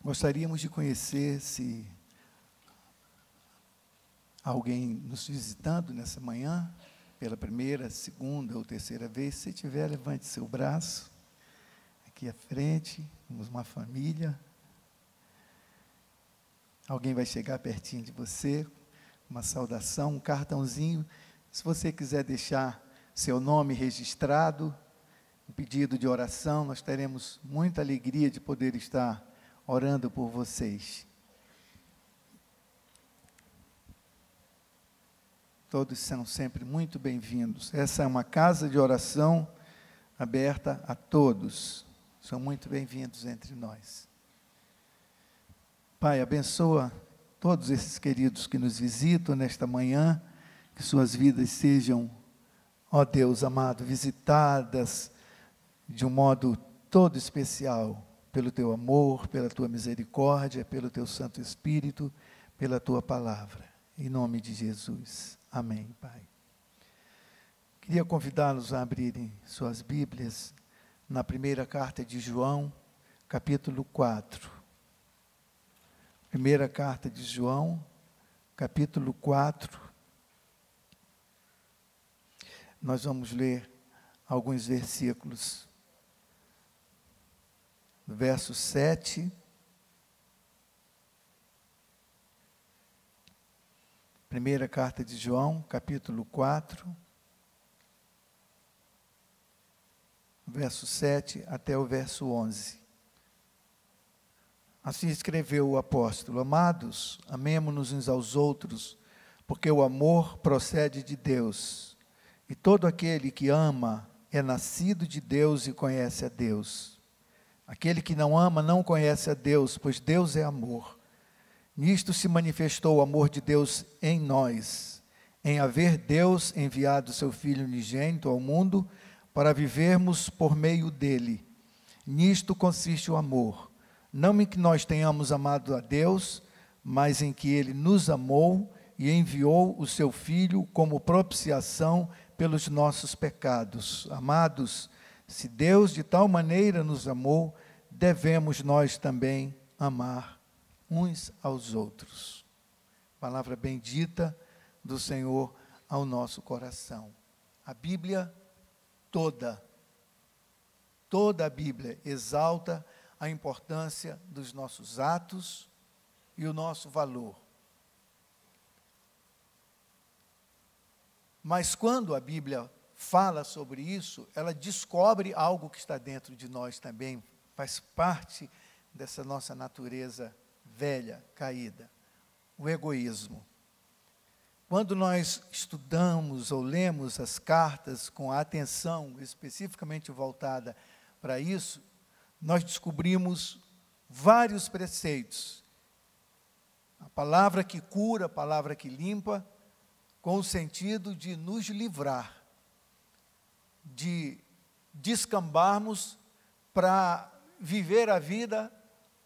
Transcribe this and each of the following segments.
Gostaríamos de conhecer se alguém nos visitando nessa manhã, pela primeira, segunda ou terceira vez. Se tiver, levante seu braço, aqui à frente, temos uma família. Alguém vai chegar pertinho de você, uma saudação, um cartãozinho. Se você quiser deixar seu nome registrado, um pedido de oração, nós teremos muita alegria de poder estar orando por vocês. Todos são sempre muito bem-vindos. Essa é uma casa de oração aberta a todos. São muito bem-vindos entre nós. Pai, abençoa todos esses queridos que nos visitam nesta manhã, que suas vidas sejam, ó Deus amado, visitadas de um modo todo especial, pelo teu amor, pela tua misericórdia, pelo teu Santo Espírito, pela tua palavra. Em nome de Jesus. Amém, Pai. Queria convidá-los a abrirem suas Bíblias na primeira carta de João, capítulo 4. Primeira carta de João, capítulo 4. Nós vamos ler alguns versículos. Verso 7. Primeira carta de João, capítulo 4. Verso 7 até o verso 11. Assim escreveu o apóstolo: Amados, amemo-nos uns aos outros, porque o amor procede de Deus. E todo aquele que ama é nascido de Deus e conhece a Deus. Aquele que não ama não conhece a Deus, pois Deus é amor. Nisto se manifestou o amor de Deus em nós, em haver Deus enviado seu Filho unigênito ao mundo, para vivermos por meio dele. Nisto consiste o amor, não em que nós tenhamos amado a Deus, mas em que ele nos amou e enviou o seu Filho como propiciação pelos nossos pecados. Amados, se Deus de tal maneira nos amou, devemos nós também amar uns aos outros. Palavra bendita do Senhor ao nosso coração. A Bíblia toda a Bíblia exalta a importância dos nossos atos e o nosso valor. Mas quando a Bíblia fala sobre isso, ela descobre algo que está dentro de nós também, faz parte dessa nossa natureza velha, caída, o egoísmo. Quando nós estudamos ou lemos as cartas com a atenção especificamente voltada para isso, nós descobrimos vários preceitos. A palavra que cura, a palavra que limpa, com o sentido de nos livrar, de descambarmos para viver a vida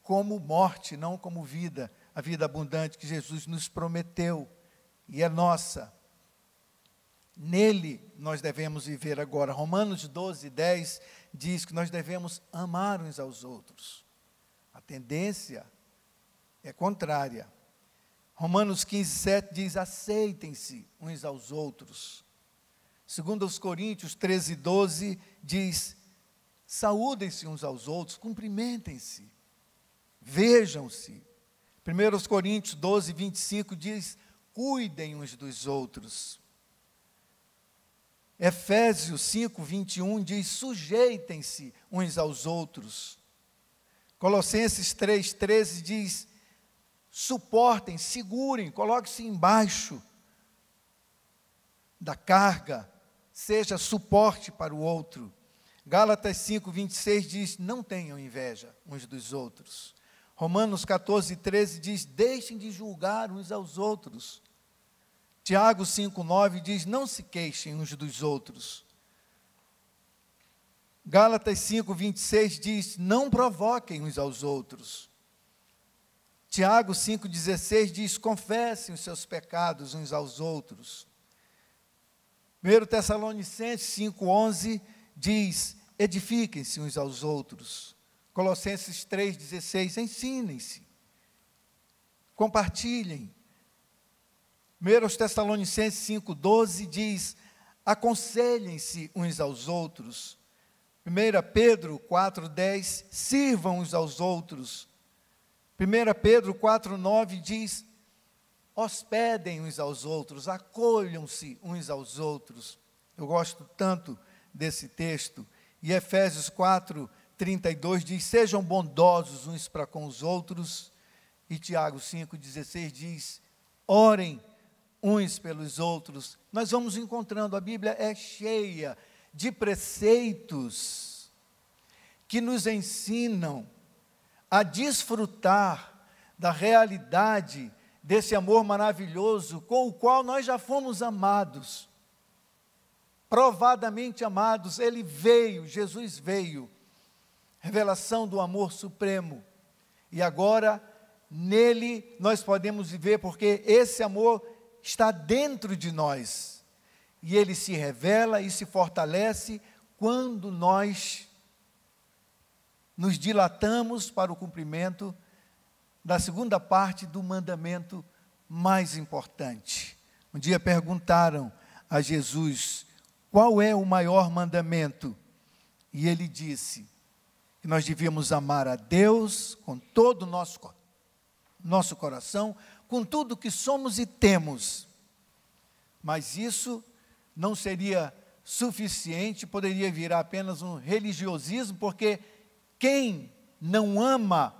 como morte, não como vida, a vida abundante que Jesus nos prometeu e é nossa. Nele nós devemos viver agora. Romanos 12:10 diz que nós devemos amar uns aos outros. A tendência é contrária. Romanos 15:7 diz: aceitem-se uns aos outros. Segundo aos Coríntios 13:12 diz: saúdem-se uns aos outros, cumprimentem-se, vejam-se. 1 Coríntios 12:25 diz: cuidem uns dos outros. Efésios 5:21 diz: sujeitem-se uns aos outros. Colossenses 3:13 diz: suportem, segurem, coloquem-se embaixo da carga, seja suporte para o outro. Gálatas 5:26 diz: não tenham inveja uns dos outros. Romanos 14:13 diz: deixem de julgar uns aos outros. Tiago 5:9 diz: não se queixem uns dos outros. Gálatas 5:26 diz: não provoquem uns aos outros. Tiago 5:16 diz: confessem os seus pecados uns aos outros. 1 Tessalonicenses 5:11 diz: edifiquem-se uns aos outros. Colossenses 3,16, ensinem-se, compartilhem. 1 Tessalonicenses 5,12 diz, aconselhem-se uns aos outros. 1 Pedro 4,10, sirvam uns aos outros. 1 Pedro 4,9 diz, hospedem uns aos outros, acolham-se uns aos outros. Eu gosto tanto desse texto. E Efésios 4,32 diz, sejam bondosos uns para com os outros. E Tiago 5,16 diz, orem uns pelos outros. Nós vamos encontrando, a Bíblia é cheia de preceitos que nos ensinam a desfrutar da realidade desse amor maravilhoso com o qual nós já fomos amados, provadamente amados. Ele veio, Jesus veio, revelação do amor supremo, e agora nele nós podemos viver, porque esse amor está dentro de nós, e ele se revela e se fortalece quando nós nos dilatamos para o cumprimento da segunda parte do mandamento mais importante. Um dia perguntaram a Jesus, qual é o maior mandamento? E ele disse que nós devíamos amar a Deus com todo o nosso coração, com tudo que somos e temos. Mas isso não seria suficiente, poderia virar apenas um religiosismo, porque quem não ama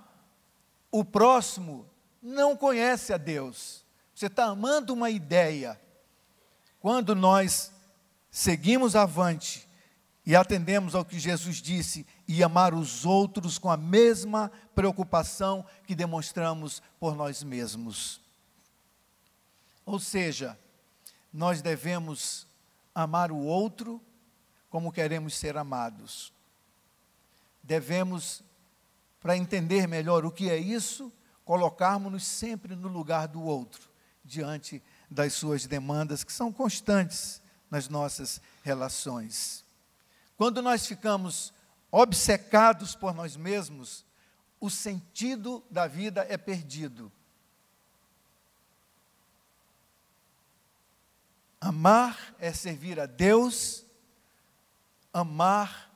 o próximo não conhece a Deus. Você está amando uma ideia. Quando nós seguimos avante e atendemos ao que Jesus disse, e amar os outros com a mesma preocupação que demonstramos por nós mesmos. Ou seja, nós devemos amar o outro como queremos ser amados. Devemos, para entender melhor o que é isso, colocarmos-nos sempre no lugar do outro, diante das suas demandas, que são constantes nas nossas relações. Quando nós ficamos obcecados por nós mesmos, o sentido da vida é perdido. Amar é servir a Deus, amar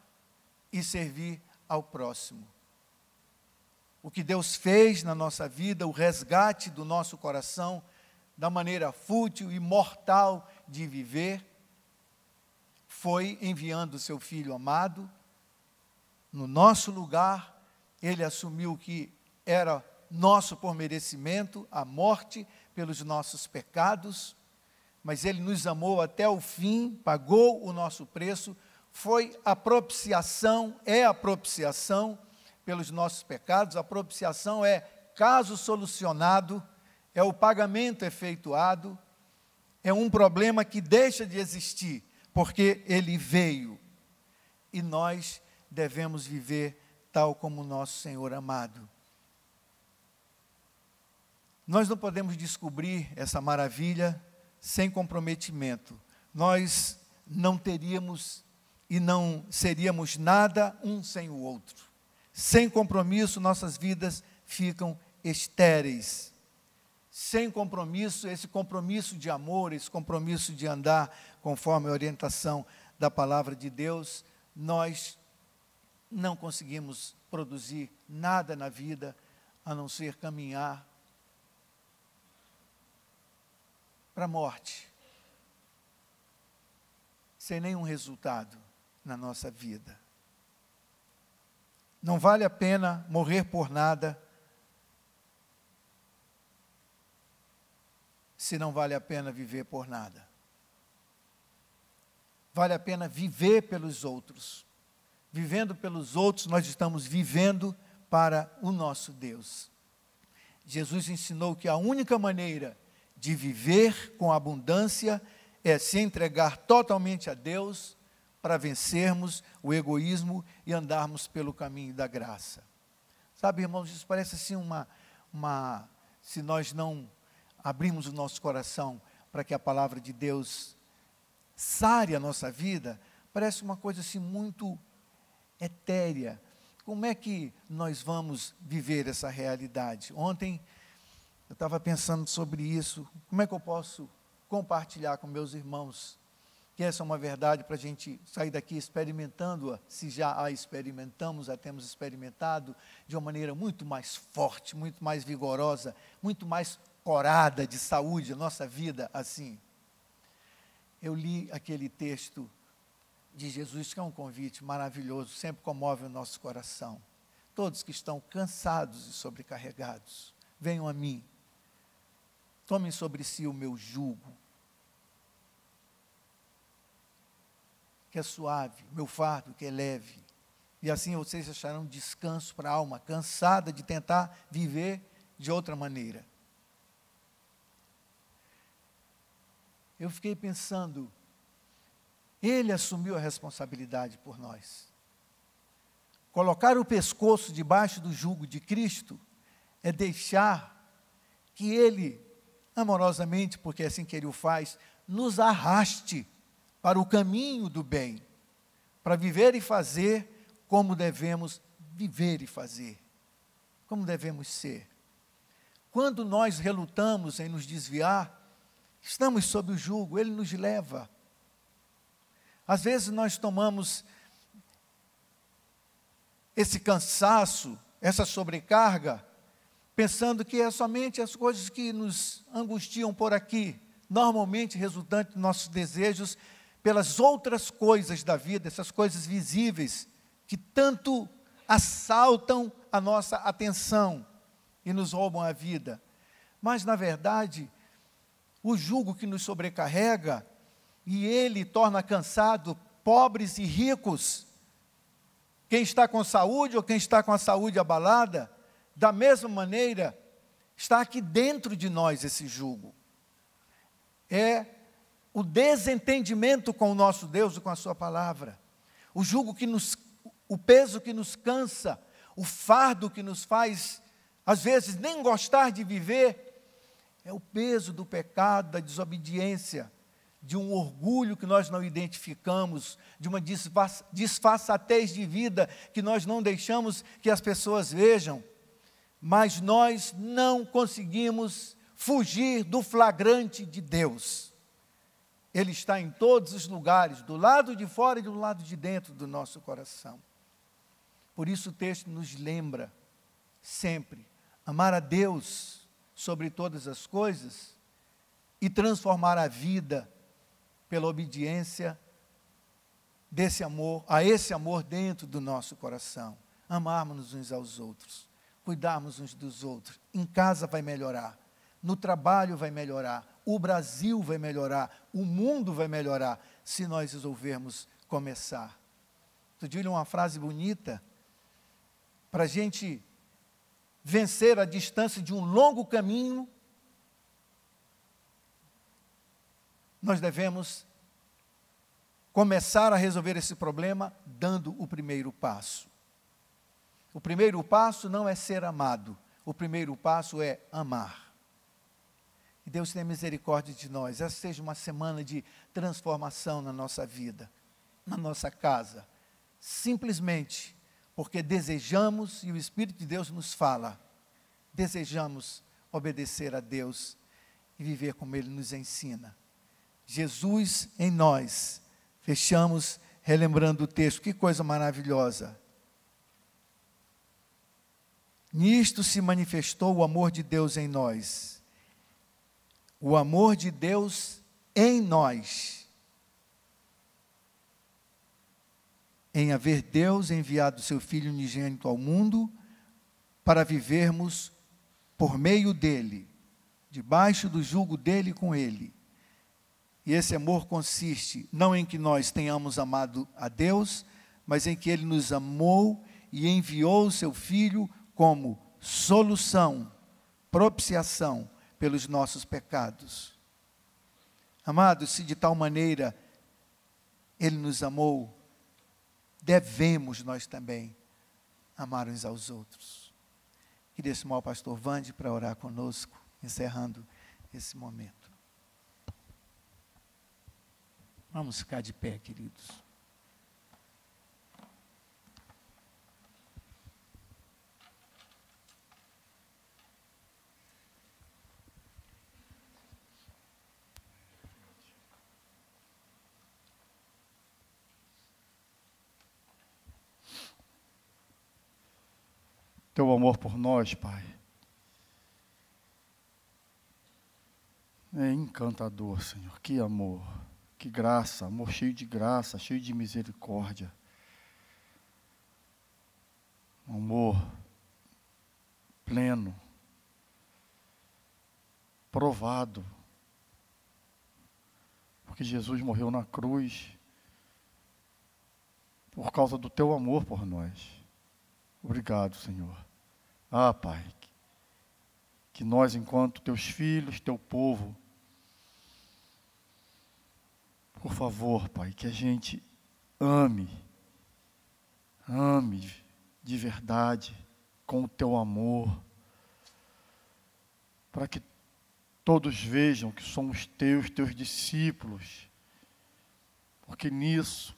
e servir ao próximo. O que Deus fez na nossa vida, o resgate do nosso coração, da maneira fútil e mortal de viver, foi enviando o seu Filho amado, no nosso lugar. Ele assumiu o que era nosso por merecimento, a morte pelos nossos pecados, mas Ele nos amou até o fim, pagou o nosso preço, foi a propiciação, é a propiciação pelos nossos pecados. A propiciação é caso solucionado, é o pagamento efetuado, é um problema que deixa de existir, porque Ele veio, e nós devemos viver tal como o nosso Senhor amado. Nós não podemos descobrir essa maravilha sem comprometimento. Nós não teríamos e não seríamos nada um sem o outro. Sem compromisso, nossas vidas ficam estéreis. Sem compromisso, esse compromisso de amor, esse compromisso de andar conforme a orientação da palavra de Deus, nós não conseguimos produzir nada na vida, a não ser caminhar para a morte, sem nenhum resultado na nossa vida. Não vale a pena morrer por nada, se não vale a pena viver por nada. Vale a pena viver pelos outros. Vivendo pelos outros, nós estamos vivendo para o nosso Deus. Jesus ensinou que a única maneira de viver com abundância é se entregar totalmente a Deus, para vencermos o egoísmo e andarmos pelo caminho da graça. Sabe, irmãos, isso parece assim se nós não abrirmos o nosso coração para que a palavra de Deus sare a nossa vida, parece uma coisa assim muito etérea, como é que nós vamos viver essa realidade? Ontem eu estava pensando sobre isso, como é que eu posso compartilhar com meus irmãos que essa é uma verdade para a gente sair daqui experimentando-a, se já a experimentamos, a temos experimentado, de uma maneira muito mais forte, muito mais vigorosa, muito mais corada de saúde, a nossa vida assim. Eu li aquele texto de Jesus, que é um convite maravilhoso, sempre comove o nosso coração. Todos que estão cansados e sobrecarregados, venham a mim, tomem sobre si o meu jugo, que é suave, meu fardo que é leve, e assim vocês acharão descanso para a alma, cansada de tentar viver de outra maneira. Eu fiquei pensando, Ele assumiu a responsabilidade por nós. Colocar o pescoço debaixo do jugo de Cristo é deixar que Ele, amorosamente, porque é assim que Ele o faz, nos arraste para o caminho do bem, para viver e fazer como devemos viver e fazer, como devemos ser. Quando nós relutamos em nos desviar, estamos sob o jugo, Ele nos leva. Às vezes nós tomamos esse cansaço, essa sobrecarga, pensando que é somente as coisas que nos angustiam por aqui, normalmente resultante dos nossos desejos pelas outras coisas da vida, essas coisas visíveis, que tanto assaltam a nossa atenção e nos roubam a vida. Mas, na verdade, o jugo que nos sobrecarrega, e ele torna cansado pobres e ricos, quem está com saúde ou quem está com a saúde abalada, da mesma maneira, está aqui dentro de nós esse jugo. É o desentendimento com o nosso Deus e com a sua palavra. O jugo o peso que nos cansa, o fardo que nos faz, às vezes, nem gostar de viver, é o peso do pecado, da desobediência, de um orgulho que nós não identificamos, de uma disfarçatez de vida que nós não deixamos que as pessoas vejam, mas nós não conseguimos fugir do flagrante de Deus. Ele está em todos os lugares, do lado de fora e do lado de dentro do nosso coração. Por isso o texto nos lembra sempre, amar a Deus sobre todas as coisas e transformar a vida pela obediência desse amor, a esse amor dentro do nosso coração. Amarmos uns aos outros, cuidarmos uns dos outros. Em casa vai melhorar, no trabalho vai melhorar, o Brasil vai melhorar, o mundo vai melhorar, se nós resolvermos começar. Eu digo uma frase bonita, para a gente vencer a distância de um longo caminho, nós devemos começar a resolver esse problema dando o primeiro passo. O primeiro passo não é ser amado, o primeiro passo é amar. Que Deus tenha misericórdia de nós. Essa seja uma semana de transformação na nossa vida, na nossa casa. Simplesmente porque desejamos, e o Espírito de Deus nos fala, desejamos obedecer a Deus e viver como Ele nos ensina. Jesus em nós. Fechamos relembrando o texto. Que coisa maravilhosa. Nisto se manifestou o amor de Deus em nós. O amor de Deus em nós, em haver Deus enviado seu Filho unigênito ao mundo, para vivermos por meio dele, debaixo do jugo dele com ele. E esse amor consiste não em que nós tenhamos amado a Deus, mas em que Ele nos amou e enviou o seu Filho como solução, propiciação pelos nossos pecados. Amados, se de tal maneira Ele nos amou, devemos nós também amar uns aos outros. Queria chamar o pastor Vande para orar conosco, encerrando esse momento. Vamos ficar de pé, queridos. Teu amor por nós, Pai, é encantador, Senhor. Que amor, que graça, amor cheio de graça, cheio de misericórdia. Amor pleno, provado, porque Jesus morreu na cruz por causa do teu amor por nós. Obrigado, Senhor. Ah, Pai, que nós, enquanto teus filhos, teu povo, por favor, Pai, que a gente ame de verdade, com o teu amor, para que todos vejam que somos teus discípulos, porque nisso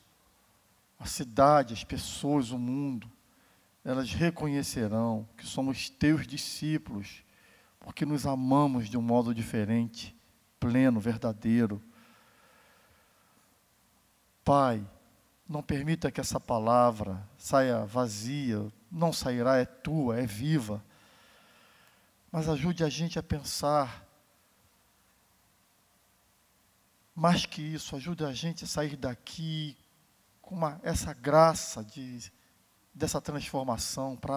a cidade, as pessoas, o mundo, elas reconhecerão que somos teus discípulos, porque nos amamos de um modo diferente, pleno, verdadeiro. Pai, não permita que essa palavra saia vazia, não sairá, é tua, é viva. Mas ajude a gente a pensar. Mais que isso, ajude a gente a sair daqui com essa graça dessa transformação, para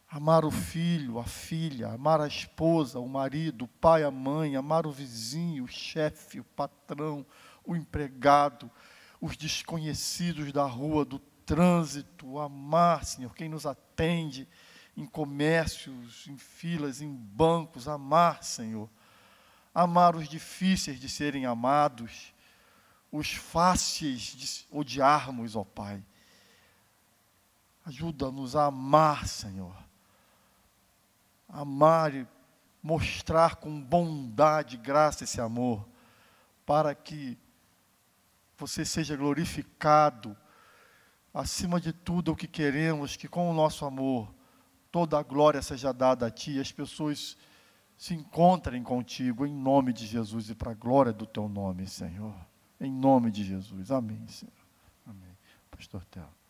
amar o filho, a filha, amar a esposa, o marido, o pai, a mãe, amar o vizinho, o chefe, o patrão, o empregado, os desconhecidos da rua, do trânsito, amar, Senhor, quem nos atende em comércios, em filas, em bancos, amar, Senhor. Amar os difíceis de serem amados, os fáceis de odiarmos, ó Pai. Ajuda-nos a amar, Senhor. Amar e mostrar com bondade, graça esse amor, para que você seja glorificado. Acima de tudo, o que queremos, que com o nosso amor, toda a glória seja dada a Ti, as pessoas se encontrem contigo, em nome de Jesus, e para a glória do Teu nome, Senhor. Em nome de Jesus. Amém, Senhor. Amém. Pastor Theo.